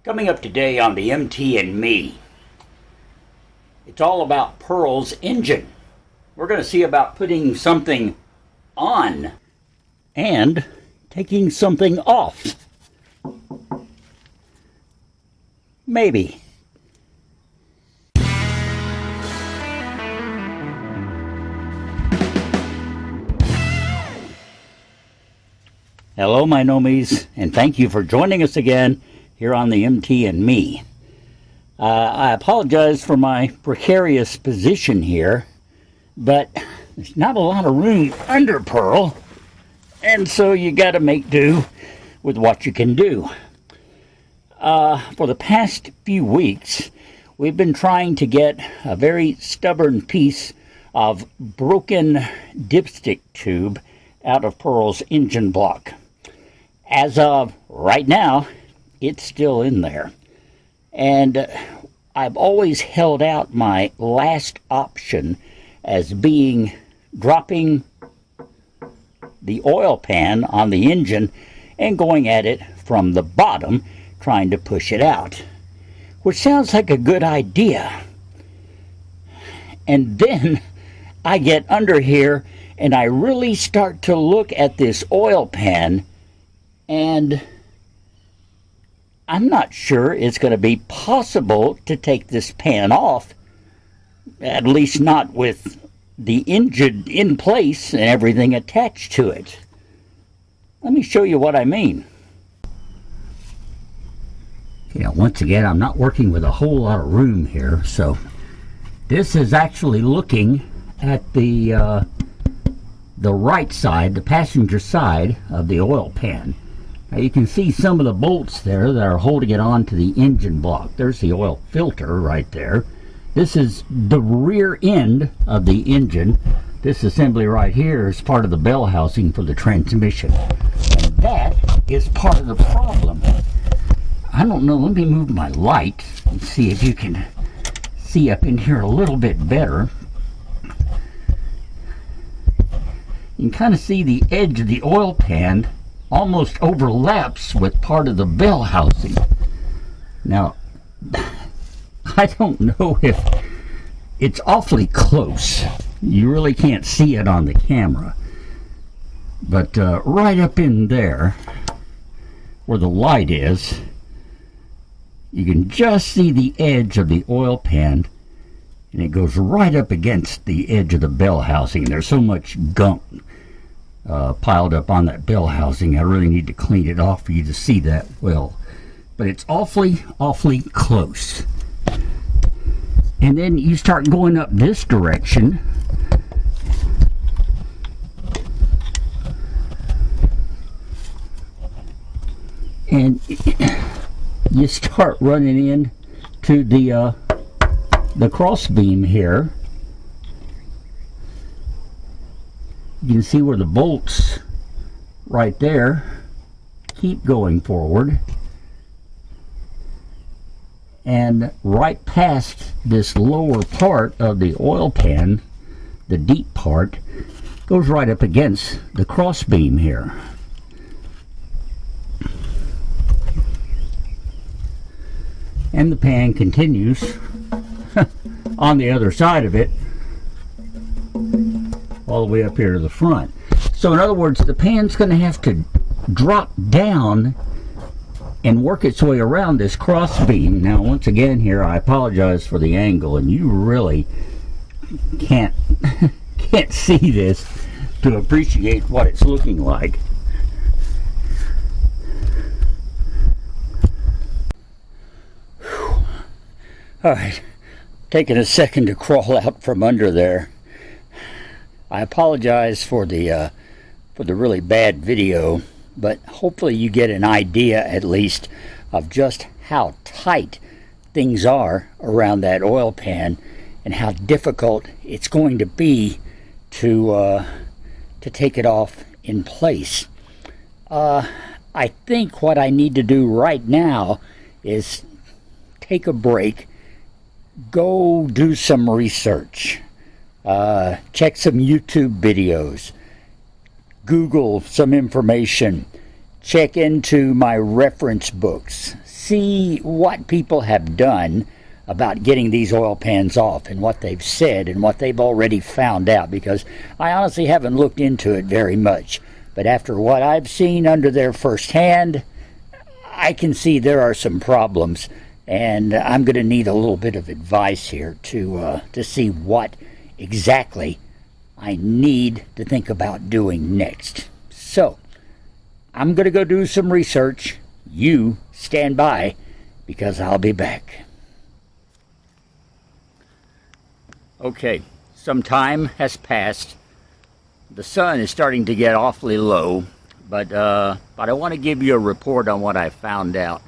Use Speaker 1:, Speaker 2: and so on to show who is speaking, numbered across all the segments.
Speaker 1: Coming up today on the MT and Me, it's all about Pearl's engine. We're going to see about putting something on and taking something off. Maybe. Hello, my nomies, and thank you for joining us again here on the MT and Me. I apologize for my precarious position here, but there's not a lot of room under Pearl, and so you got to make do with what you can do. For the past few weeks, we've been trying to get a very stubborn piece of broken dipstick tube out of Pearl's engine block. As of right now, it's still in there. And I've always held out my last option as being dropping the oil pan on the engine and going at it from the bottom, trying to push it out, which sounds like a good idea. And then I get under here and I really start to look at this oil pan, and I'm not sure it's going to be possible to take this pan off, at least not with the engine in place and everything attached to it. Let me show you what I mean. Okay, now once again, I'm not working with a whole lot of room here, so this is actually looking at the right side, the passenger side of the oil pan. Now you can see some of the bolts there that are holding it on to the engine block. There's the oil filter right there. This is the rear end of the engine. This assembly right here is part of the bell housing for the transmission. And that is part of the problem. I don't know, let me move my light and see if you can see up in here a little bit better. You can kind of see the edge of the oil pan almost overlaps with part of the bell housing. Now, I don't know if it's awfully close. You really can't see it on the camera. But right up in there, where the light is, you can just see the edge of the oil pan, and it goes right up against the edge of the bell housing. There's so much gunk piled up on that bell housing. I really need to clean it off for you to see that well. But it's awfully close. And then you start going up this direction, and you start running in to the cross beam here. You can see where the bolts right there keep going forward, and right past this lower part of the oil pan, the deep part, goes right up against the cross beam here. And the pan continues on the other side of it all the way up here to the front. So in other words, the pan's going to have to drop down and work its way around this cross beam. Now once again here, I apologize for the angle, and you really can't see this to appreciate what it's looking like. Alright, taking a second to crawl out from under there. I apologize for the really bad video, but hopefully you get an idea at least of just how tight things are around that oil pan and how difficult it's going to be to take it off in place. I think what I need to do right now is take a break, go do some research. Check some YouTube videos, Google some information, check into my reference books, see what people have done about getting these oil pans off and what they've said and what they've already found out, because I honestly haven't looked into it very much. But after what I've seen under there firsthand, I can see there are some problems, and I'm going to need a little bit of advice here to see what exactly I need to think about doing next. So, I'm going to go do some research. You stand by, because I'll be back. Okay, some time has passed. The sun is starting to get awfully low, but I want to give you a report on what I found out.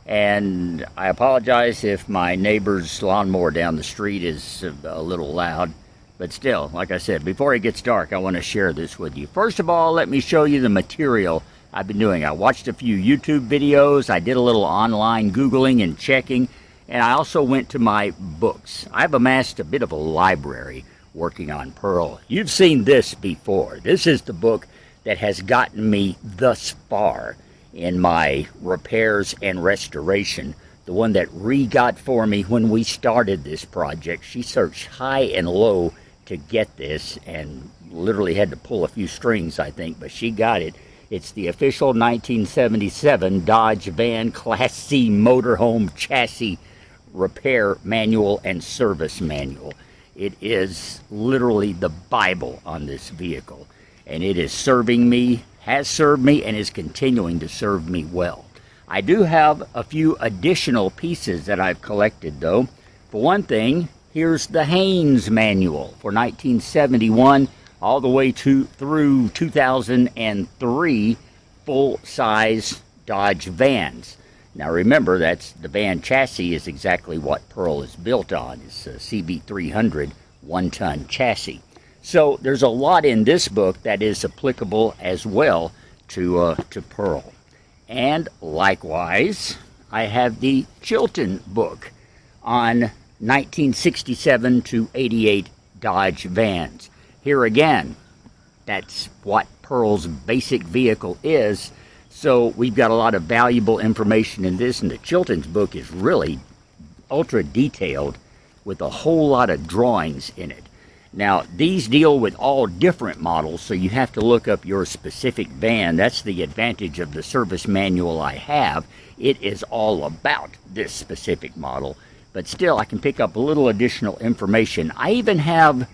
Speaker 1: And I apologize if my neighbor's lawnmower down the street is a little loud. But still, like I said, before it gets dark, I want to share this with you. First of all, let me show you the material I've been doing. I watched a few YouTube videos, I did a little online Googling and checking, and I also went to my books. I've amassed a bit of a library working on Pearl. You've seen this before. This is the book that has gotten me thus far in my repairs and restoration. The one that Ree got for me when we started this project. She searched high and low to get this and literally had to pull a few strings, I think, but she got it. It's the official 1977 Dodge Van Class C motorhome chassis repair manual and service manual. It is literally the Bible on this vehicle, and it is serving me, has served me, and is continuing to serve me well. I do have a few additional pieces that I've collected, though. For one thing, here's the Haynes manual for 1971 all the way through 2003 full-size Dodge vans. Now remember, that's the van chassis is exactly what Pearl is built on. It's a CB300 one-ton chassis. So there's a lot in this book that is applicable as well to Pearl. And likewise, I have the Chilton book on 1967 to 88 Dodge vans. Here again, that's what Pearl's basic vehicle is. So we've got a lot of valuable information in this, and the Chilton's book is really ultra detailed with a whole lot of drawings in it. Now, these deal with all different models, so you have to look up your specific van. That's the advantage of the service manual I have. It is all about this specific model, but still I can pick up a little additional information. I even have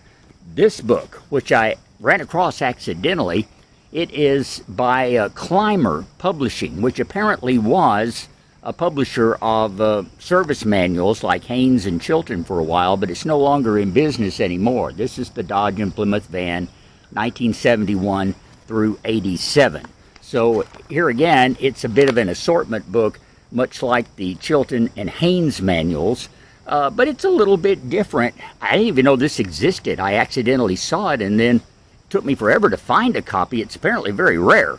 Speaker 1: this book, which I ran across accidentally. It is by Climber Publishing, which apparently was a publisher of service manuals like Haynes and Chilton for a while, but it's no longer in business anymore. This is the Dodge and Plymouth van, 1971 through 87. So here again, it's a bit of an assortment book, much like the Chilton and Haynes manuals, but it's a little bit different. I didn't even know this existed. I accidentally saw it, and then it took me forever to find a copy. It's apparently very rare,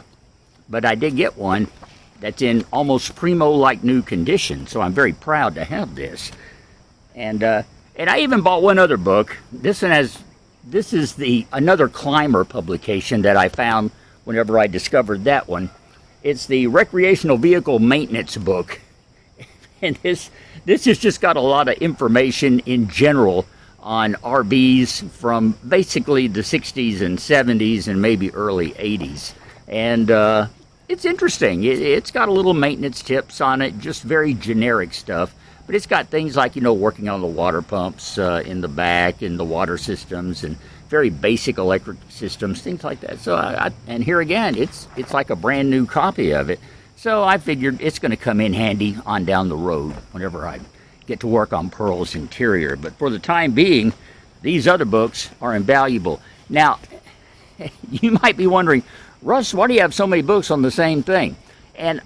Speaker 1: but I did get one that's in almost primo-like new condition, so I'm very proud to have this. And I even bought one other book. This is another Climber publication that I found whenever I discovered that one. It's the Recreational Vehicle Maintenance book, and this has just got a lot of information in general on RVs from basically the 60s and 70s and maybe early 80s. And it's interesting. It's got a little maintenance tips on it, just very generic stuff. But it's got things like, working on the water pumps in the back and the water systems and very basic electric systems, things like that. So, and here again, it's like a brand new copy of it. So I figured it's going to come in handy on down the road whenever I get to work on Pearl's interior. But for the time being, these other books are invaluable. Now, you might be wondering, Russ, why do you have so many books on the same thing? And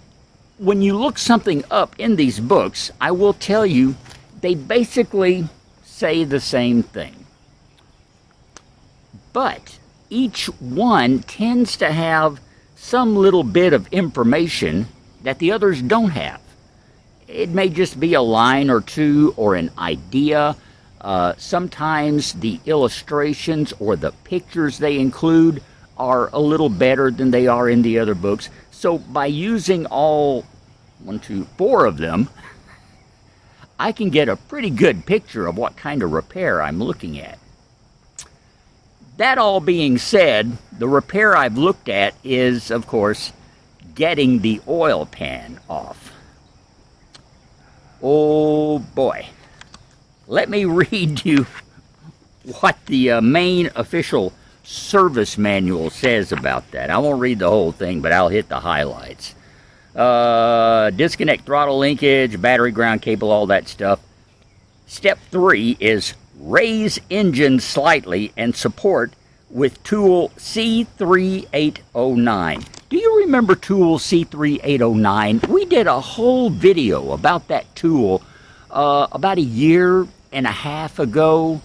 Speaker 1: when you look something up in these books, I will tell you, they basically say the same thing. But each one tends to have some little bit of information that the others don't have. It may just be a line or two or an idea. Sometimes the illustrations or the pictures they include are a little better than they are in the other books. So by using all 4 of them, I can get a pretty good picture of what kind of repair I'm looking at. That all being said, the repair I've looked at is, of course, getting the oil pan off. Oh boy. Let me read you what the main official service manual says about that. I won't read the whole thing, but I'll hit the highlights. Disconnect throttle linkage, battery ground cable, all that stuff. Step 3 is raise engine slightly and support with tool C3809. Do you remember tool C3809? We did a whole video about that tool about a year and a half ago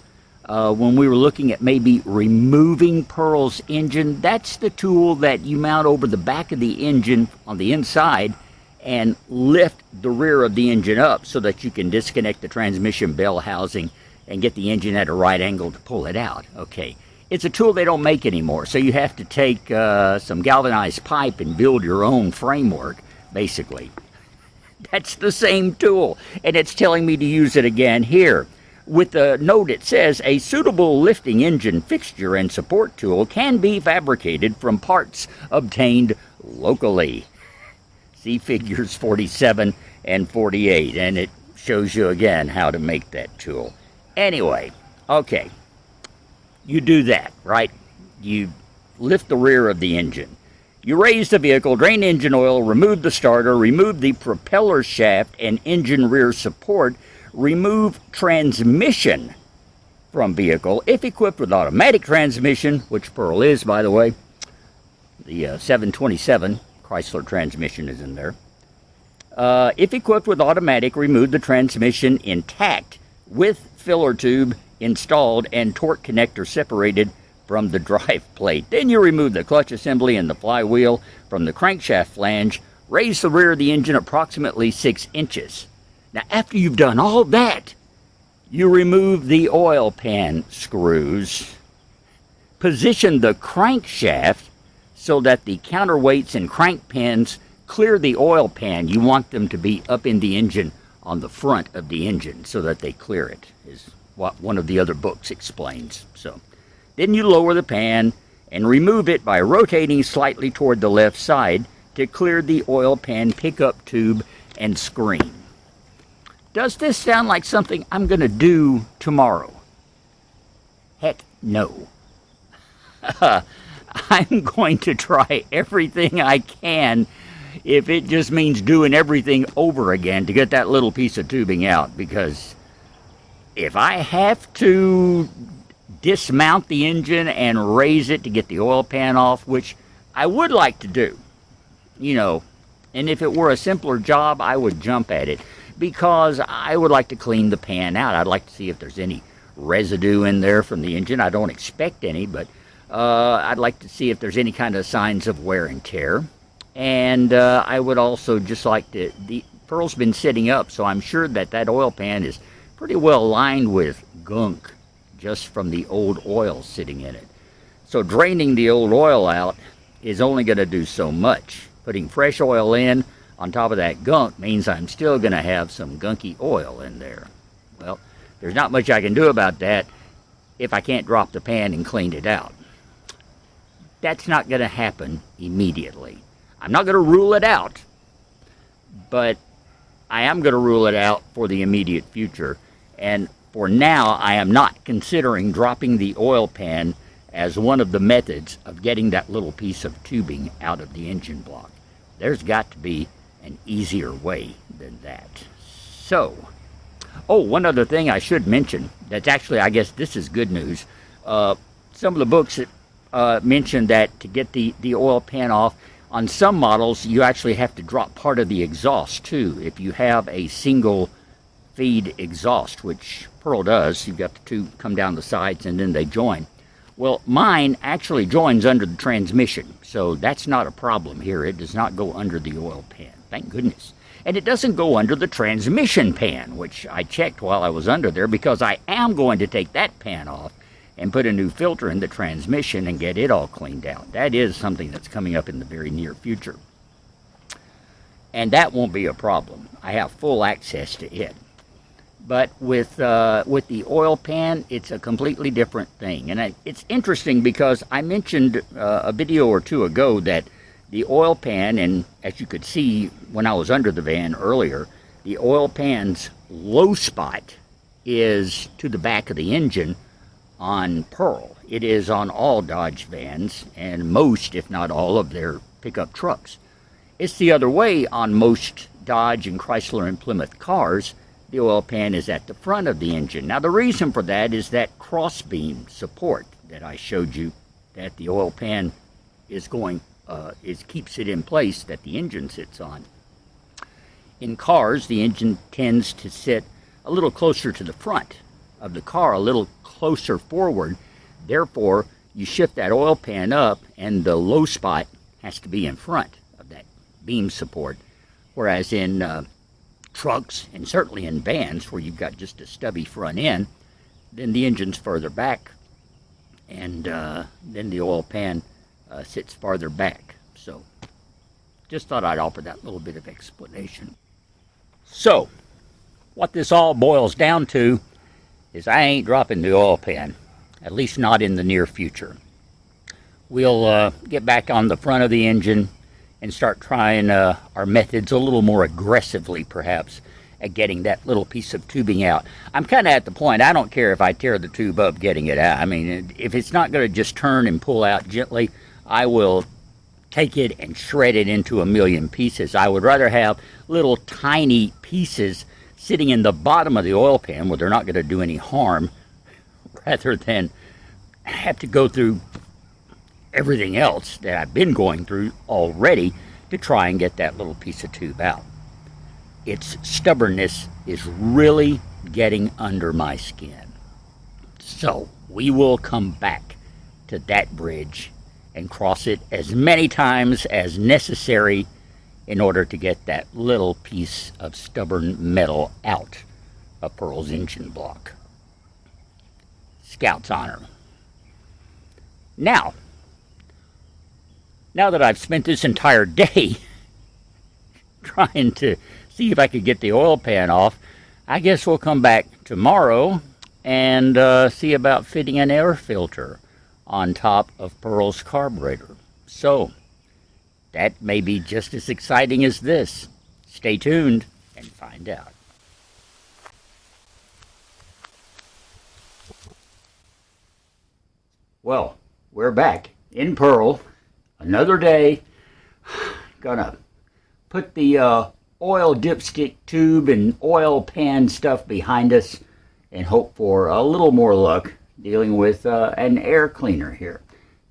Speaker 1: when we were looking at maybe removing Pearl's engine. That's the tool that you mount over the back of the engine on the inside and lift the rear of the engine up so that you can disconnect the transmission bell housing and get the engine at a right angle to pull it out. Okay, it's a tool they don't make anymore, so you have to take some galvanized pipe and build your own framework, basically. That's the same tool, and it's telling me to use it again here. With the note it says, a suitable lifting engine fixture and support tool can be fabricated from parts obtained locally. See figures 47 and 48, and it shows you again how to make that tool. Anyway, okay, you do that, right? You lift the rear of the engine. You raise the vehicle, drain engine oil, remove the starter, remove the propeller shaft and engine rear support, remove transmission from vehicle. If equipped with automatic transmission, which Pearl is, by the way, the 727 Chrysler transmission is in there. If equipped with automatic, remove the transmission intact with filler tube installed and torque connector separated from the drive plate. Then you remove the clutch assembly and the flywheel from the crankshaft flange. Raise the rear of the engine approximately 6 inches. Now, after you've done all that, you remove the oil pan screws. Position the crankshaft so that the counterweights and crank pins clear the oil pan. You want them to be up in the engine on the front of the engine so that they clear it, is what one of the other books explains. So then you lower the pan and remove it by rotating slightly toward the left side to clear the oil pan pickup tube and screen. Does this sound like something I'm going to do tomorrow? Heck no. I'm going to try everything I can if it just means doing everything over again to get that little piece of tubing out, because if I have to dismount the engine and raise it to get the oil pan off, which I would like to do, you know, and if it were a simpler job, I would jump at it, because I would like to clean the pan out. I'd like to see if there's any residue in there from the engine. I don't expect any, but I'd like to see if there's any kind of signs of wear and tear. And I would also just like to, the Pearl's been sitting up, so I'm sure that that oil pan is pretty well lined with gunk just from the old oil sitting in it. So draining the old oil out is only going to do so much. Putting fresh oil in on top of that gunk means I'm still going to have some gunky oil in there. Well, there's not much I can do about that if I can't drop the pan and clean it out. That's not going to happen immediately. I'm not going to rule it out, but I am going to rule it out for the immediate future. And for now, I am not considering dropping the oil pan as one of the methods of getting that little piece of tubing out of the engine block. There's got to be an easier way than that. So, oh, one other thing I should mention, that's actually, I guess this is good news. Some of the books mention that to get the oil pan off, on some models, you actually have to drop part of the exhaust too. If you have a single feed exhaust, which Pearl does, you've got the two come down the sides and then they join. Well, mine actually joins under the transmission, so that's not a problem here. It does not go under the oil pan, thank goodness. And it doesn't go under the transmission pan, which I checked while I was under there, because I am going to take that pan off and put a new filter in the transmission and get it all cleaned out. That is something that's coming up in the very near future. And that won't be a problem. I have full access to it. But with the oil pan, it's a completely different thing. And it's interesting because I mentioned a video or two ago that the oil pan, and as you could see when I was under the van earlier, the oil pan's low spot is to the back of the engine on Pearl. It is on all Dodge vans and most, if not all, of their pickup trucks. It's the other way on most Dodge and Chrysler and Plymouth cars. The oil pan is at the front of the engine. Now the reason for that is that crossbeam support that I showed you, that the oil pan is keeps it in place, that the engine sits on. In cars, the engine tends to sit a little closer to the front of the car, a little closer forward. Therefore, you shift that oil pan up and the low spot has to be in front of that beam support. Whereas in trucks and certainly in vans where you've got just a stubby front end, then the engine's further back and then the oil pan sits farther back. So just thought I'd offer that little bit of explanation. So what this all boils down to is I ain't dropping the oil pan, at least not in the near future. We'll get back on the front of the engine and start trying our methods a little more aggressively, perhaps, at getting that little piece of tubing out. I'm kind of at the point, I don't care if I tear the tube up getting it out. I mean, if it's not going to just turn and pull out gently, I will take it and shred it into a million pieces. I would rather have little tiny pieces sitting in the bottom of the oil pan where they're not going to do any harm, rather than have to go through everything else that I've been going through already to try and get that little piece of tube out. Its stubbornness is really getting under my skin. So we will come back to that bridge and cross it as many times as necessary in order to get that little piece of stubborn metal out of Pearl's engine block. Scout's honor. Now that I've spent this entire day trying to see if I could get the oil pan off, I guess we'll come back tomorrow and see about fitting an air filter on top of Pearl's carburetor. So that may be just as exciting as this. Stay tuned and find out. Well, we're back in Pearl. Another day. Gonna put the oil dipstick tube and oil pan stuff behind us and hope for a little more luck dealing with an air cleaner here.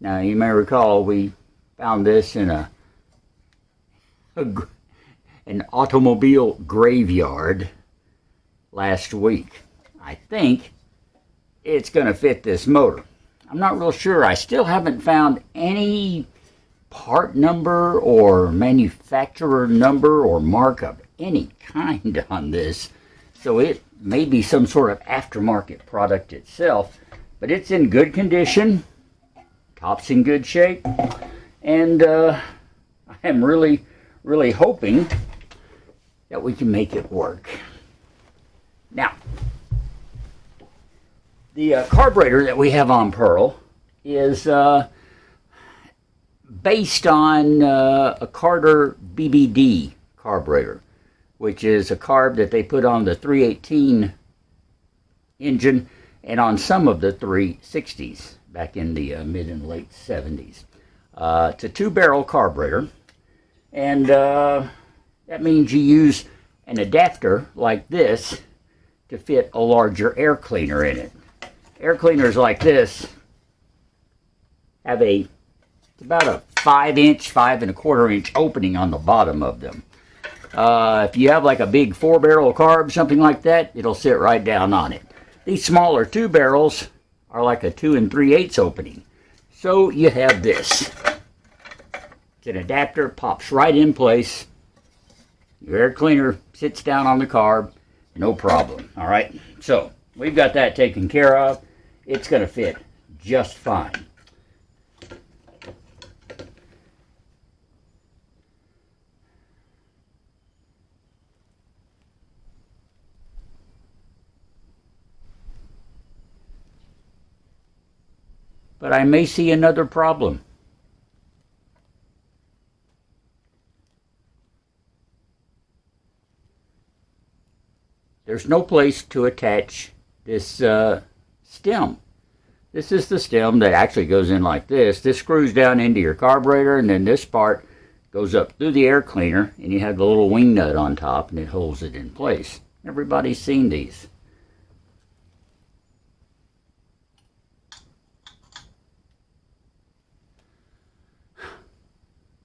Speaker 1: Now, you may recall we found this in an automobile graveyard last week. I think it's going to fit this motor. I'm not real sure. I still haven't found any part number or manufacturer number or mark of any kind on this. So it may be some sort of aftermarket product itself, but it's in good condition. Top's in good shape. And I am really hoping that we can make it work. Now, the carburetor that we have on Pearl is based on a Carter BBD carburetor, which is a carb that they put on the 318 engine and on some of the 360s back in the mid and late 70s. It's a 2-barrel carburetor, and that means you use an adapter like this to fit a larger air cleaner in it. Air cleaners like this have about a 5-inch, 5¼ opening on the bottom of them. If you have like a big 4-barrel carb, something like that, it'll sit right down on it. These smaller 2 barrels are like a 2 3/8 opening. So you have this. It's an adapter, pops right in place. Your air cleaner sits down on the carb, no problem. All right, so we've got that taken care of. It's going to fit just fine. But I may see another problem. There's no place to attach this stem. This is the stem that actually goes in like this. This screws down into your carburetor, and then this part goes up through the air cleaner, and you have the little wing nut on top, and it holds it in place. Everybody's seen these.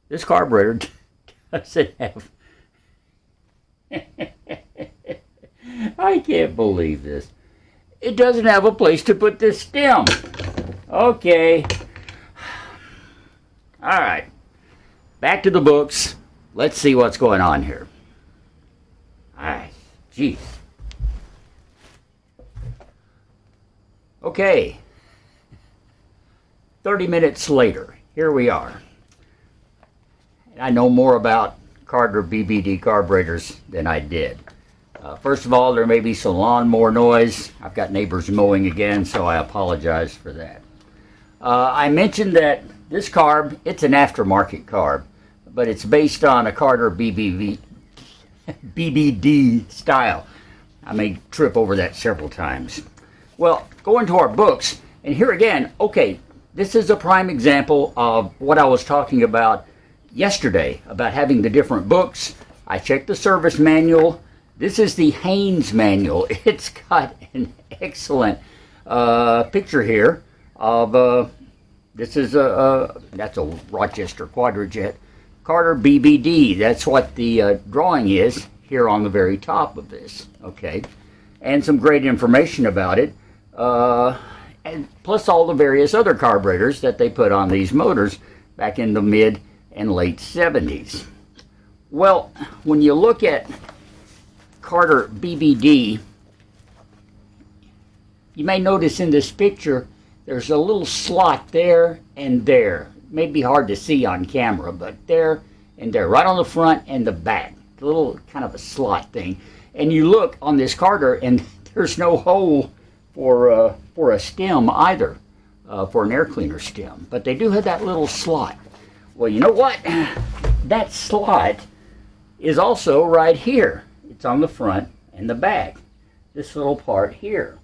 Speaker 1: This carburetor doesn't have... I can't believe this. It doesn't have a place to put this stem. Okay. All right. Back to the books. Let's see what's going on here. All right. Jeez. Okay. 30 minutes later. Here we are. I know more about Carter BBD carburetors than I did. First of all, there may be some lawnmower noise. I've got neighbors mowing again, so I apologize for that. I mentioned that this carb, it's an aftermarket carb, but it's based on a Carter BBD style. I may trip over that several times. Well, go into our books, and here again, okay, this is a prime example of what I was talking about yesterday, about having the different books. I checked the service manual. This is the Haynes manual. It's got an excellent picture here of, this is that's a Rochester Quadrajet Carter BBD. That's what the drawing is here on the very top of this, okay? And some great information about it, and plus all the various other carburetors that they put on these motors back in the mid and late 70s. Well, when you look at Carter BBD, you may notice in this picture there's a little slot there and there. It may be hard to see on camera, but there and there, right on the front and the back, a little kind of a slot thing. And you look on this Carter, and there's no hole for a stem either, for an air cleaner stem. But they do have that little slot. Well, you know what? That slot is also right here. It's on the front and the back. This little part here.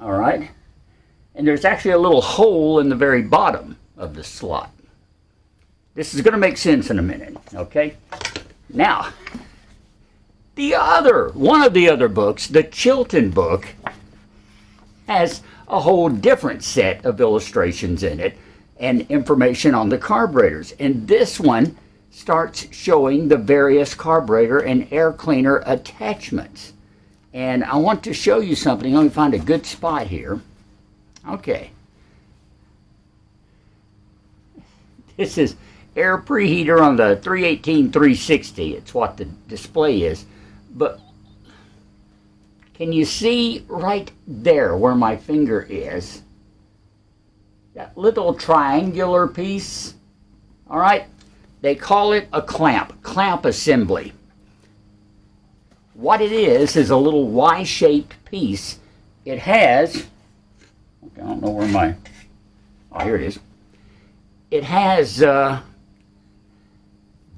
Speaker 1: All right? And there's actually a little hole in the very bottom of the slot. This is going to make sense in a minute, okay? Now, one of the other books, the Chilton book, has a whole different set of illustrations in it and information on the carburetors. And this one starts showing the various carburetor and air cleaner attachments. And I want to show you something. Let me find a good spot here. Okay. This is air preheater on the 318-360. It's what the display is. But can you see right there where my finger is? That little triangular piece. All right. They call it a clamp assembly. What it is a little Y-shaped piece. It has, okay, I don't know where my, oh, here it is. It has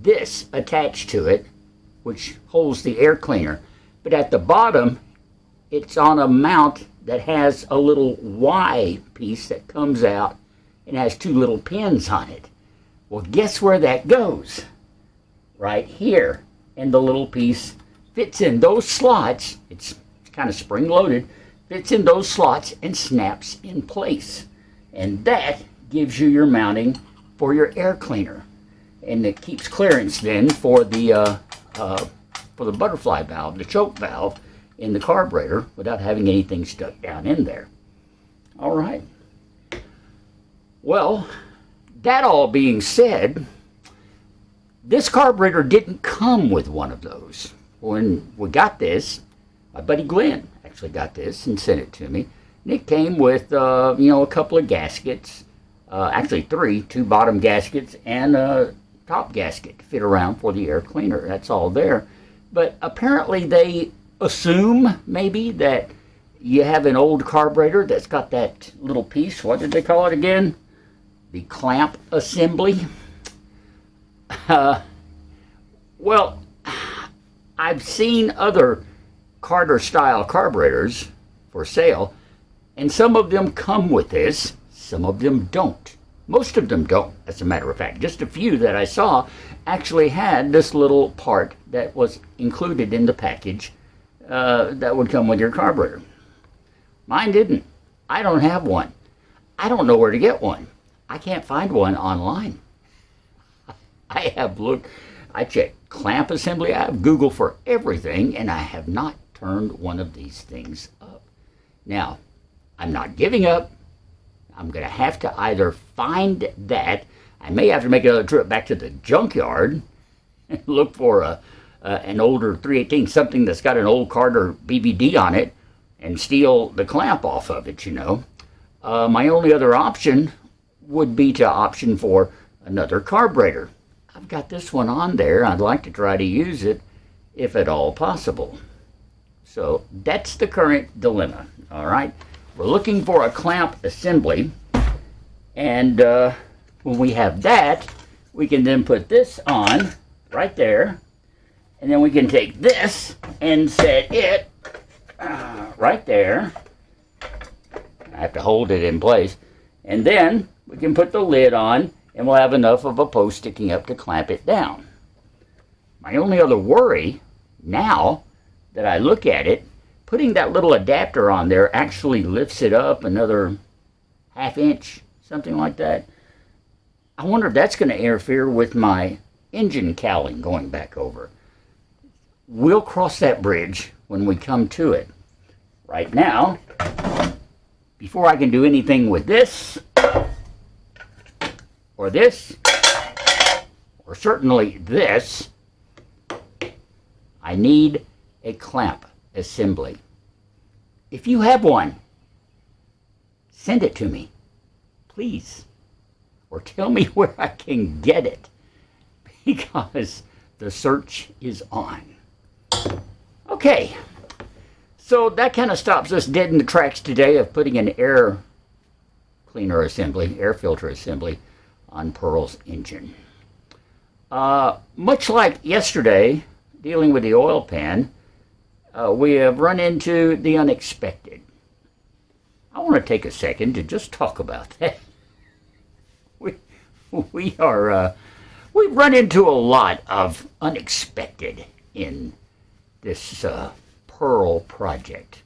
Speaker 1: this attached to it, which holds the air cleaner. But at the bottom, it's on a mount that has a little Y piece that comes out and has two little pins on it. Well, guess where that goes? Right here. And the little piece fits in those slots. It's kind of spring-loaded. Fits in those slots and snaps in place. And that gives you your mounting for your air cleaner. And it keeps clearance then for the butterfly valve, the choke valve in the carburetor without having anything stuck down in there. All right. Well, that all being said, this carburetor didn't come with one of those. When we got this, my buddy Glenn actually got this and sent it to me. And it came with, a couple of gaskets, actually three, two bottom gaskets and a top gasket to fit around for the air cleaner. That's all there. But apparently they assume maybe that you have an old carburetor that's got that little piece, what did they call it again? The clamp assembly. Well, I've seen other Carter-style carburetors for sale, and some of them come with this, some of them don't. Most of them don't, as a matter of fact. Just a few that I saw actually had this little part that was included in the package that would come with your carburetor. Mine didn't. I don't have one. I don't know where to get one. I can't find one online. I have looked, I checked clamp assembly, I have Google for everything, and I have not turned one of these things up. Now, I'm not giving up. I'm going to have to either find that. I may have to make another trip back to the junkyard and look for an older 318, something that's got an old Carter BBD on it, and steal the clamp off of it, My only other option would be to option for another carburetor. I've got this one on there. I'd like to try to use it if at all possible. So that's the current dilemma, all right? We're looking for a clamp assembly, and when we have that, we can then put this on right there, and then we can take this and set it right there. I have to hold it in place, and then we can put the lid on, and we'll have enough of a post sticking up to clamp it down. My only other worry now that I look at it, putting that little adapter on there actually lifts it up another ½ inch, something like that. I wonder if that's going to interfere with my engine cowling going back over. We'll cross that bridge when we come to it. Right now, before I can do anything with this, or this, or certainly this, I need a clamp assembly. If you have one, send it to me, please, or tell me where I can get it, because the search is on. Okay, so that kind of stops us dead in the tracks today of putting an air cleaner assembly, air filter assembly on Pearl's engine. Much like yesterday, dealing with the oil pan, we have run into the unexpected. I want to take a second to just talk about that. We've run into a lot of unexpected in this Pearl project.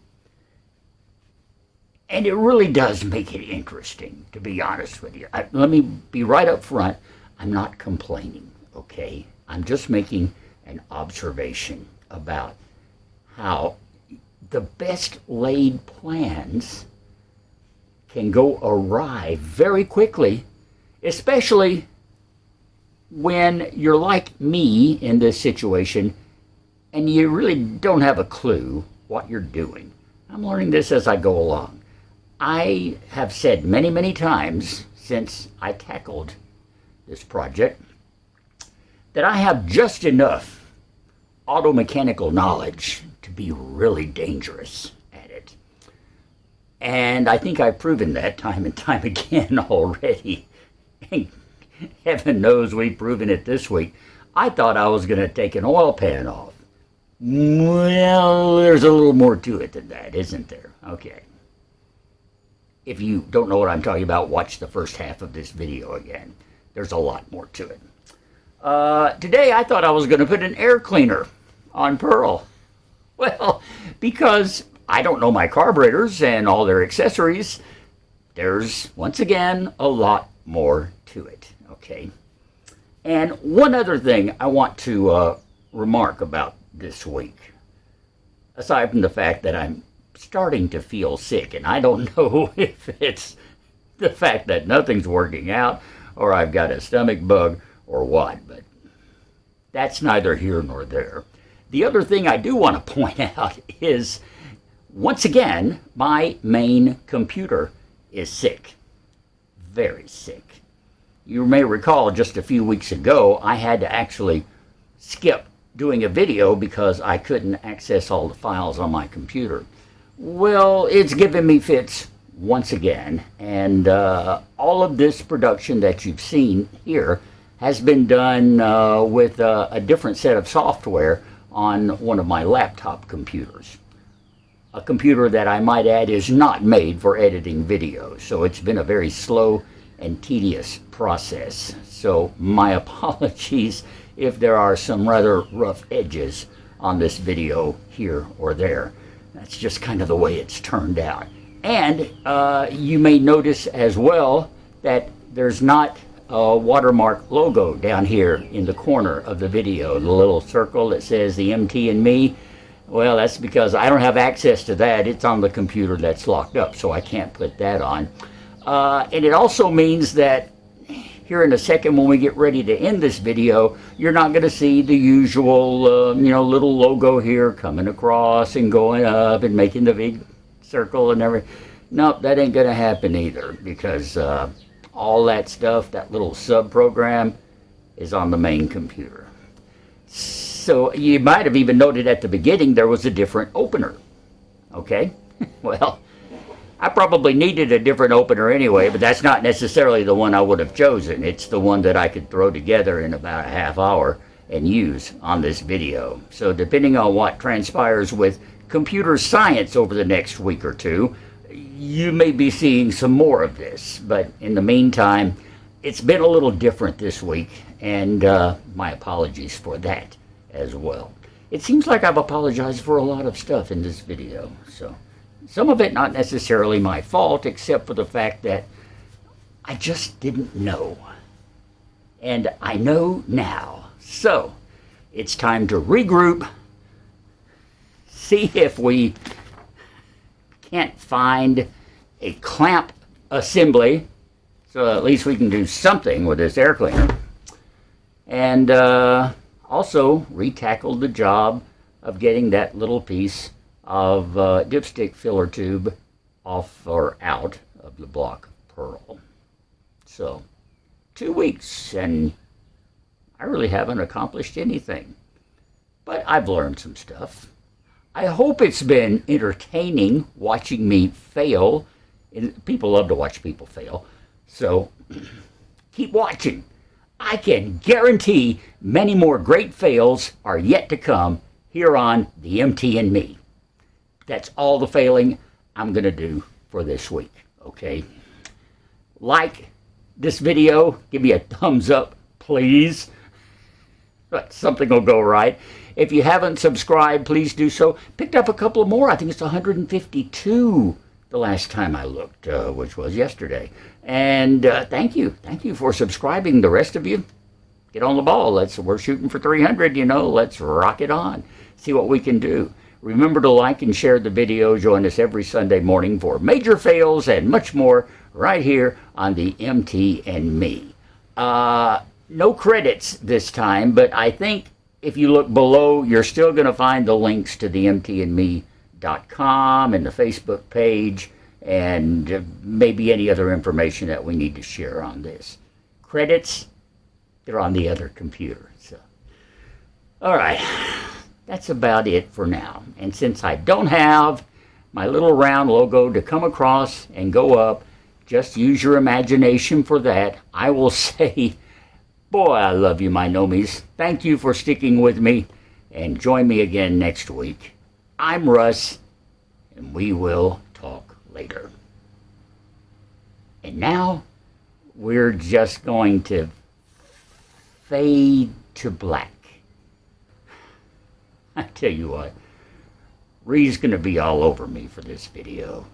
Speaker 1: And it really does make it interesting, to be honest with you. Let me be right up front. I'm not complaining, okay? I'm just making an observation about how the best laid plans can go awry very quickly, especially when you're like me in this situation and you really don't have a clue what you're doing. I'm learning this as I go along. I have said many, many times since I tackled this project that I have just enough auto mechanical knowledge to be really dangerous at it. And I think I've proven that time and time again already. And heaven knows we've proven it this week. I thought I was going to take an oil pan off. Well, there's a little more to it than that, isn't there? Okay. If you don't know what I'm talking about, watch the first half of this video again. There's a lot more to it. Today I thought I was going to put an air cleaner on Pearl. Well, because I don't know my carburetors and all their accessories, there's, once again, a lot more to it, okay? And one other thing I want to remark about this week, aside from the fact that I'm starting to feel sick, and I don't know if it's the fact that nothing's working out or I've got a stomach bug or what, but that's neither here nor there. The other thing I do want to point out is once again, my main computer is sick. Very sick. You may recall just a few weeks ago, I had to actually skip doing a video because I couldn't access all the files on my computer. Well, it's giving me fits once again, and all of this production that you've seen here has been done with a different set of software on one of my laptop computers. A computer that I might add is not made for editing videos, so it's been a very slow and tedious process. So my apologies if there are some rather rough edges on this video here or there. That's just kind of the way it's turned out. And you may notice as well that there's not a watermark logo down here in the corner of the video, the little circle that says the MT and me. Well, that's because I don't have access to that. It's on the computer that's locked up, so I can't put that on. And it also means that here in a second, when we get ready to end this video, you're not going to see the usual, little logo here coming across and going up and making the big circle and everything. Nope, that ain't going to happen either, because all that stuff, that little sub-program, is on the main computer. So you might have even noted at the beginning there was a different opener. Okay? Well, I probably needed a different opener anyway, but that's not necessarily the one I would have chosen. It's the one that I could throw together in about a half hour and use on this video. So depending on what transpires with computer science over the next week or two, you may be seeing some more of this. But in the meantime, it's been a little different this week, and my apologies for that as well. It seems like I've apologized for a lot of stuff in this video, so some of it not necessarily my fault, except for the fact that I just didn't know. And I know now. So it's time to regroup, see if we can't find a clamp assembly, so at least we can do something with this air cleaner. And also retackle the job of getting that little piece of dipstick filler tube off or out of the block of pearl. So 2 weeks and I really haven't accomplished anything, but I've learned some stuff. I hope it's been entertaining watching me fail. People love to watch people fail, so keep watching. I can guarantee many more great fails are yet to come here on the MT and Me. That's all the failing I'm going to do for this week, okay? Like this video, give me a thumbs up, please. Something will go right. If you haven't subscribed, please do so. Picked up a couple more. I think it's 152 the last time I looked, which was yesterday. And thank you. Thank you for subscribing. The rest of you, get on the ball. We're shooting for 300, Let's rock it on. See what we can do. Remember to like and share the video. Join us every Sunday morning for major fails and much more right here on the MT and Me. No credits this time, but I think if you look below, you're still going to find the links to the mtandme.com and the Facebook page and maybe any other information that we need to share on this. Credits, they're on the other computer. So, all right, that's about it for now. And since I don't have my little round logo to come across and go up, just use your imagination for that. I will say, boy, I love you, my nomies. Thank you for sticking with me, and join me again next week. I'm Russ, and we will talk later. And now, we're just going to fade to black. I tell you what, Ree's going to be all over me for this video.